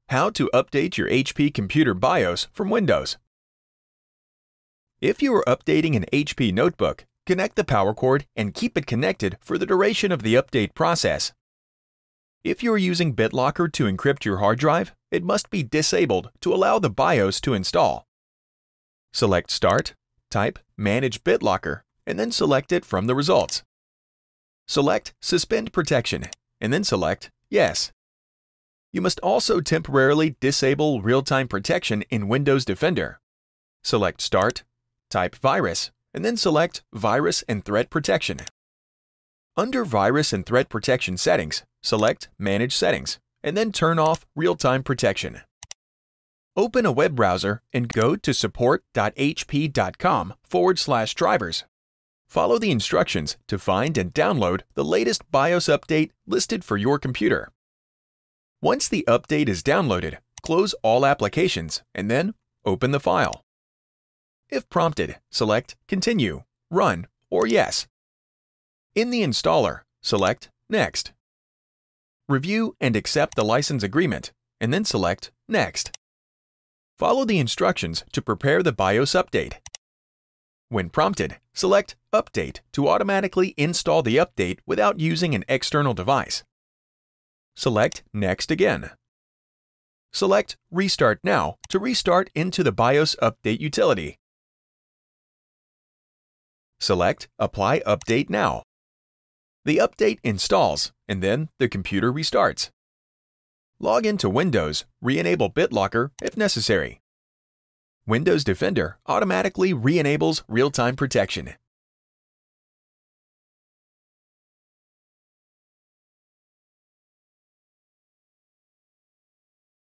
How to update your HP computer BIOS from Windows. If you are updating an HP notebook, connect the power cord and keep it connected for the duration of the update process. If you are using BitLocker to encrypt your hard drive, it must be disabled to allow the BIOS to install. Select Start, type Manage BitLocker, and then select it from the results. Select Suspend Protection, and then select Yes. You must also temporarily disable real-time protection in Windows Defender. Select Start, type Virus, and then select Virus and Threat Protection. Under Virus and Threat Protection Settings, select Manage Settings, and then turn off Real-Time Protection. Open a web browser and go to support.hp.com/drivers. Follow the instructions to find and download the latest BIOS update listed for your computer. Once the update is downloaded, close all applications and then open the file. If prompted, select Continue, Run, or Yes. In the installer, select Next. Review and accept the license agreement, and then select Next. Follow the instructions to prepare the BIOS update. When prompted, select Update to automatically install the update without using an external device. Select Next again. Select Restart Now to restart into the BIOS Update utility. Select Apply Update Now. The update installs, and then the computer restarts. Log into Windows, re-enable BitLocker if necessary. Windows Defender automatically re-enables real-time protection.